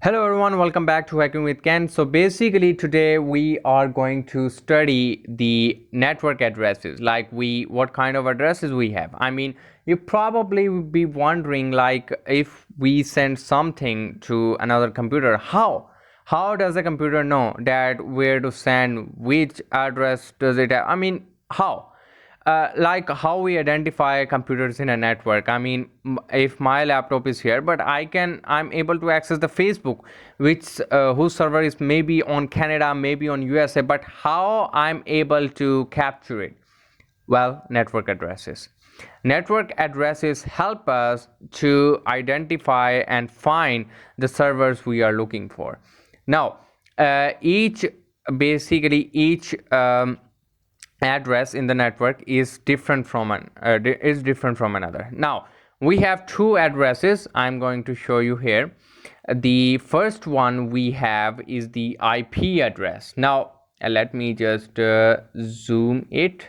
Hello everyone, welcome back to Hacking with Ken. So basically today we are going to study the network addresses, like what kind of addresses we have. I mean, you probably would be wondering, like, if we send something to another computer, how does the computer know that where to send, which address does it have? I mean, how? Like how we identify computers in a network. I mean, if my laptop is here, but I'm able to access the Facebook, which whose server is maybe on Canada, maybe on USA, but how I'm able to capture it? Well, network addresses help us to identify and find the servers we are looking for. Now, each basically each address in the network is different from another. Now we have two addresses I'm going to show you here. The first one we have is the IP address. Now let me just zoom it.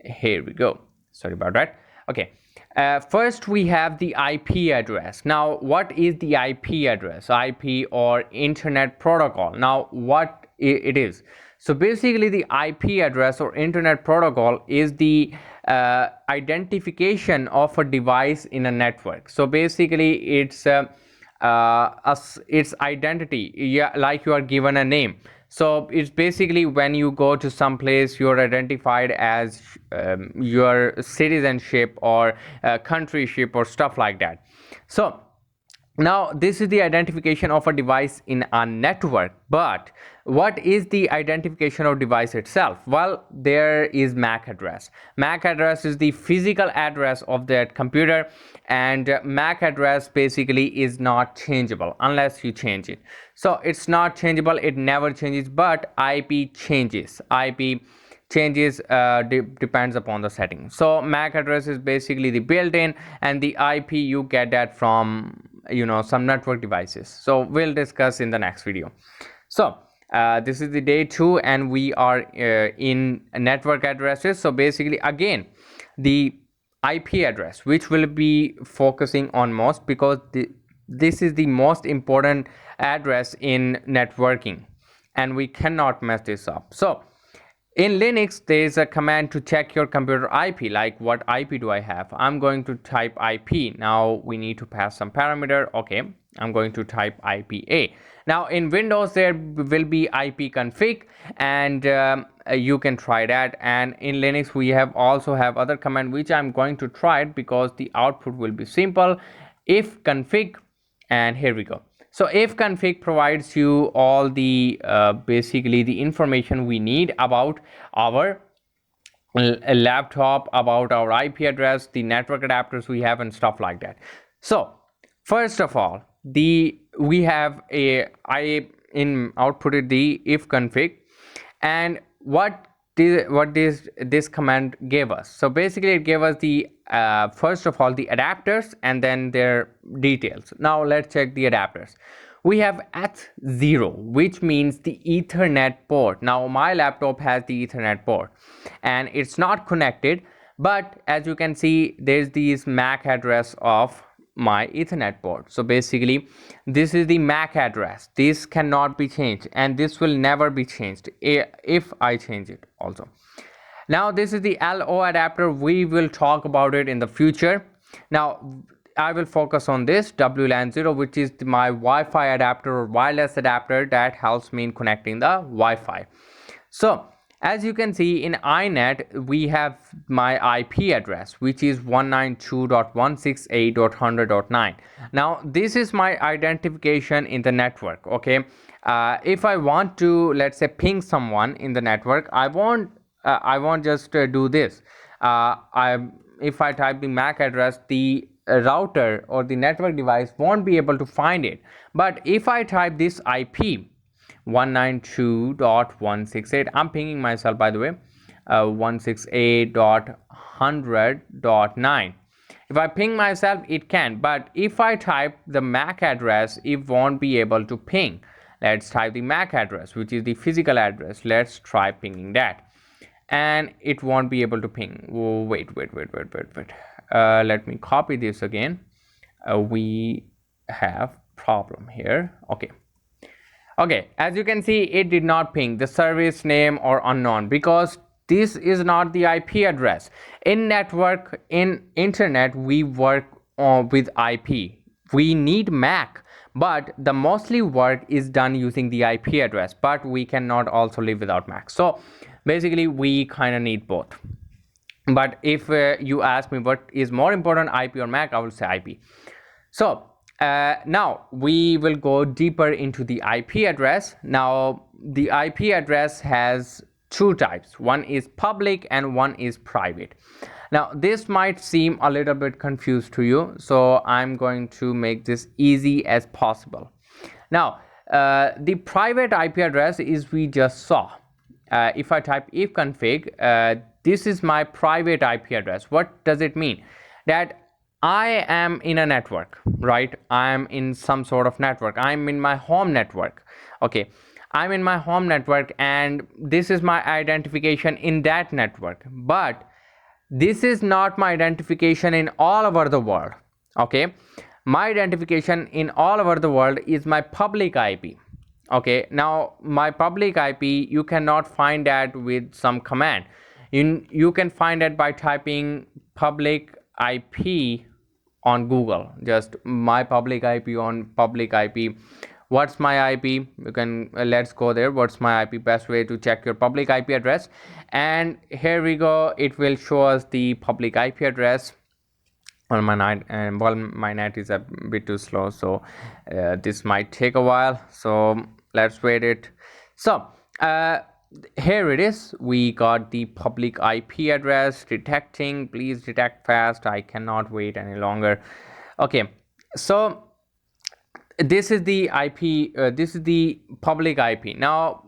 Here we go, sorry about that. Okay, first we have the IP address. Now what is the IP address? IP, or internet protocol. Now what it is, so basically the IP address or internet protocol is the identification of a device in a network. So basically its identity, yeah, like you are given a name. So it's basically when you go to some place, you're identified as your citizenship or countryship or stuff like that. So now this is the identification of a device in a network. But what is the identification of device itself? Well, there is MAC address. MAC address is the physical address of that computer, and MAC address basically is not changeable unless you change it. So it's not changeable, it never changes, but IP changes. IP changes depends upon the setting. So MAC address is basically the built-in, and the IP you get that from some network devices. So we'll discuss in the next video. So this is the day 2, and we are in network addresses. So basically, again, the IP address, which will be focusing on most, because this is the most important address in networking, and we cannot mess this up. So in Linux, there is a command to check your computer IP, like what IP do I have? I'm going to type IP. Now we need to pass some parameter. Okay, I'm going to type IPA. Now in Windows, there will be IP config, and you can try that. And in Linux, we also have other command, which I'm going to try it because the output will be simple. If config, and here we go. So if config provides you all the basically the information we need about our laptop, about our IP address, the network adapters we have, and stuff like that. So first of all, we have I in outputted the if config, and what this command gave us. So basically it gave us the first of all the adapters and then their details. Now let's check the adapters. We have ETH0, which means the Ethernet port. Now my laptop has the Ethernet port and it's not connected, but as you can see, there's this MAC address of my Ethernet port. So basically this is the MAC address. This cannot be changed, and this will never be changed if I change it also. Now this is the LO adapter. We will talk about it in the future. Now I will focus on this WLAN 0, which is my Wi-Fi adapter or wireless adapter that helps me in connecting the Wi-Fi. So as you can see, in iNet, we have my IP address, which is 192.168.100.9. Now, this is my identification in the network, okay? If I want to, let's say, ping someone in the network, I won't just do this. If I type the MAC address, the router or the network device won't be able to find it. But if I type this IP, 192.168, I'm pinging myself, by the way, 168.100.9. if I ping myself, it can, but if I type the MAC address, it won't be able to ping. Let's type the MAC address, which is the physical address. Let's try pinging that, and it won't be able to ping. Oh, wait. Let me copy this again. We have problem here. Okay, Okay, as you can see, it did not ping the service name or unknown because this is not the IP address. In network, in internet, we work with IP. We need MAC, but the mostly work is done using the IP address, but we cannot also live without MAC. So basically, we kind of need both. But if you ask me what is more important, IP or MAC, I will say IP. So now we will go deeper into the IP address. Now the IP address has two types. One is public and one is private. Now this might seem a little bit confused to you, so I'm going to make this easy as possible. Now the private IP address is we just saw. If I type ifconfig, this is my private IP address. What does it mean? That I am in a network, right? I am in some sort of network. I'm in my home network. Okay. I'm in my home network and this is my identification in that network. But this is not my identification in all over the world. Okay. My identification in all over the world is my public IP. Okay. Now, my public IP, you cannot find that with some command. You can find it by typing public IP on Google. Just my public IP on public IP. What's my IP? You can let's go there. What's my IP? Best way to check your public IP address. And here we go. It will show us the public IP address on my net, and well, my net is a bit too slow, so this might take a while. So let's wait it. So here it is. We got the public IP address detecting. Please detect fast. I cannot wait any longer. Okay, so this is the IP. This is the public IP. Now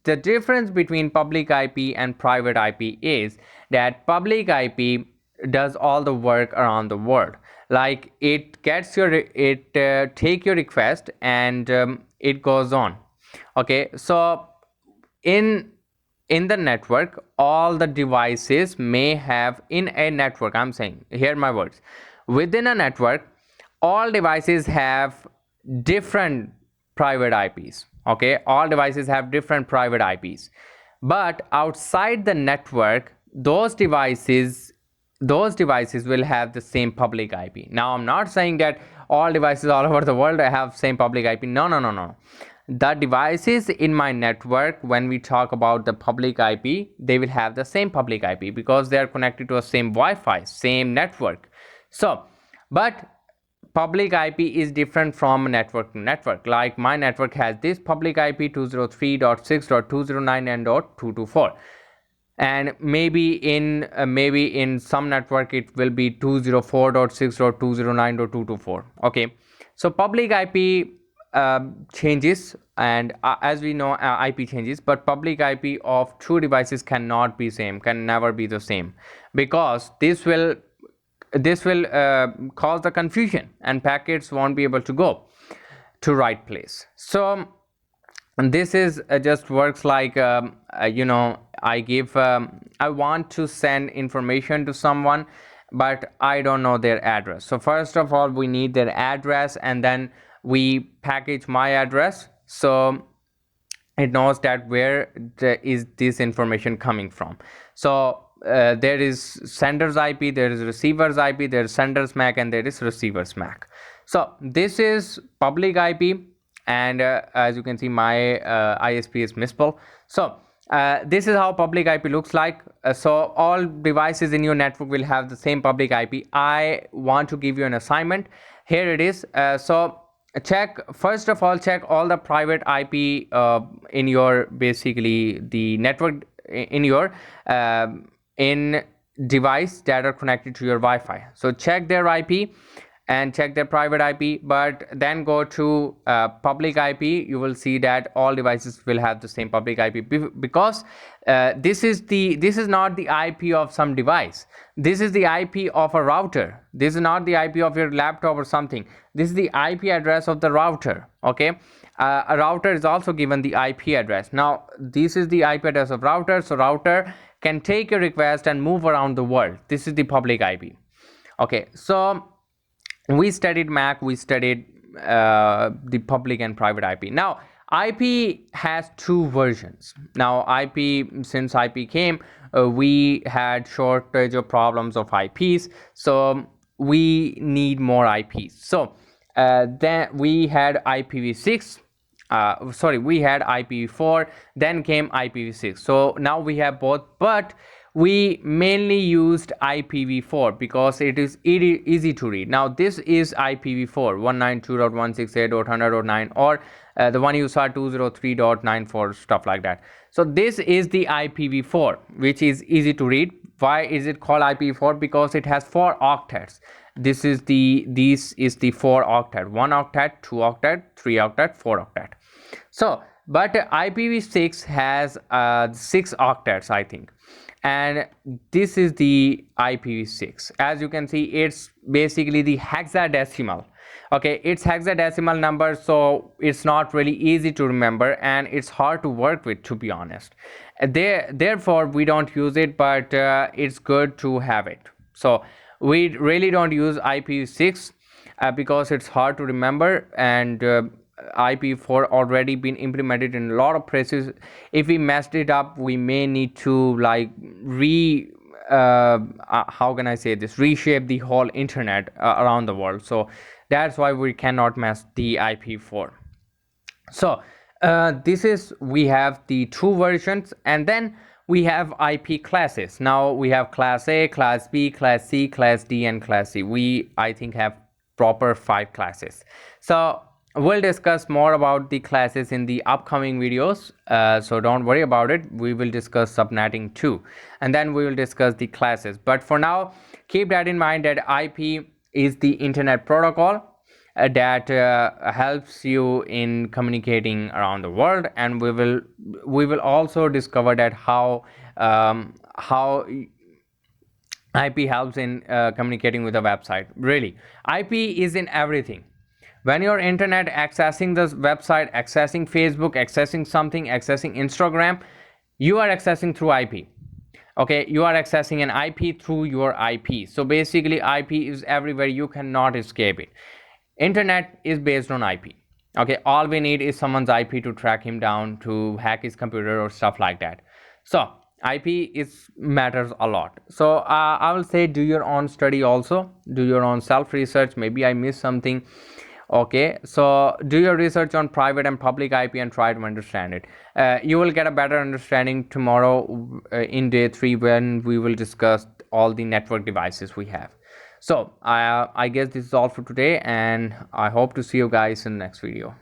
the difference between public IP and private IP is that public IP does all the work around the world. Like it gets your take your request and it goes on. Okay, so in the network, all the devices may have in a network. I'm saying, hear my words. Within a network, all devices have different private IPs. Okay, all devices have different private IPs. But outside the network, those devices will have the same public IP. Now, I'm not saying that all devices all over the world have same public IP. No, no, no, no. The devices in my network, when we talk about the public IP, they will have the same public IP because they are connected to a same Wi-Fi, same network. So, but public IP is different from network to network. Like my network has this public IP 203.6.209 and .224. And maybe in some network it will be 204.6.209.224. Okay, so public IP changes, and as we know, IP changes, but public IP of two devices cannot be same, can never be the same, because this will cause the confusion and packets won't be able to go to right place. So this is just works like I want to send information to someone, but I don't know their address. So first of all, we need their address, and then we package my address so it knows that where is this information coming from. So there is sender's IP, there is receiver's IP, there is sender's MAC, and there is receiver's MAC. So this is public IP, and as you can see, my ISP is MISPL. So this is how public IP looks like. So all devices in your network will have the same public IP. I want to give you an assignment. Here it is. So first of all, check all the private IP in your, basically the network in your in device that are connected to your Wi-Fi. So check their IP and check their private IP, but then go to public IP. You will see that all devices will have the same public IP, because this is not the IP of some device. This is the IP of a router. This is not the IP of your laptop or something. This is the IP address of the router. Okay, a router is also given the IP address. Now this is the IP address of router, so router can take a request and move around the world. This is the public IP. Okay, so we studied MAC, we studied the public and private IP. Now IP has two versions. Now, since IP came, we had shortage of problems of IPs, so we need more IPs. So then we had IPv6. We had IPv4, then came IPv6. So now we have both, but we mainly used IPv4 because it is easy to read. Now this is IPv4 192.168.100.9, or the one you saw 203.94, stuff like that. So this is the IPv4, which is easy to read. Why is it called IPv4? Because it has 4 octets. This is the 4 octet: 1 octet, 2 octet, 3 octet, 4 octet. So but IPv6 has 6 octets, I think, and this is the IPv6. As you can see, it's basically the hexadecimal. Okay, it's hexadecimal number, so it's not really easy to remember and it's hard to work with, to be honest. Therefore we don't use it, but it's good to have it. So we really don't use IPv6 because it's hard to remember, and IP4 already been implemented in a lot of places. If we messed it up, we may need to like how can I say this, reshape the whole internet around the world. So that's why we cannot mess the IP4. So we have the two versions, and then we have IP classes. Now we have class A, class B, class C, class D, and class C. We, I think, have proper 5 classes. So we'll discuss more about the classes in the upcoming videos, so don't worry about it. We will discuss subnetting too, and then we will discuss the classes. But for now, keep that in mind, that IP is the internet protocol that helps you in communicating around the world, and we will also discover that how IP helps in communicating with a website. Really, IP is in everything. When you're internet accessing the website, accessing Facebook, accessing something, accessing Instagram, you are accessing through IP. Okay, you are accessing an IP through your IP. So basically IP is everywhere, you cannot escape it. Internet is based on IP. Okay, all we need is someone's IP to track him down, to hack his computer or stuff like that. So IP is matters a lot. So I will say, do your own study also, do your own self research. Maybe I missed something. Okay, so do your research on private and public IP and try to understand it. You will get a better understanding tomorrow in day 3, when we will discuss all the network devices we have. So I guess this is all for today, and I hope to see you guys in the next video.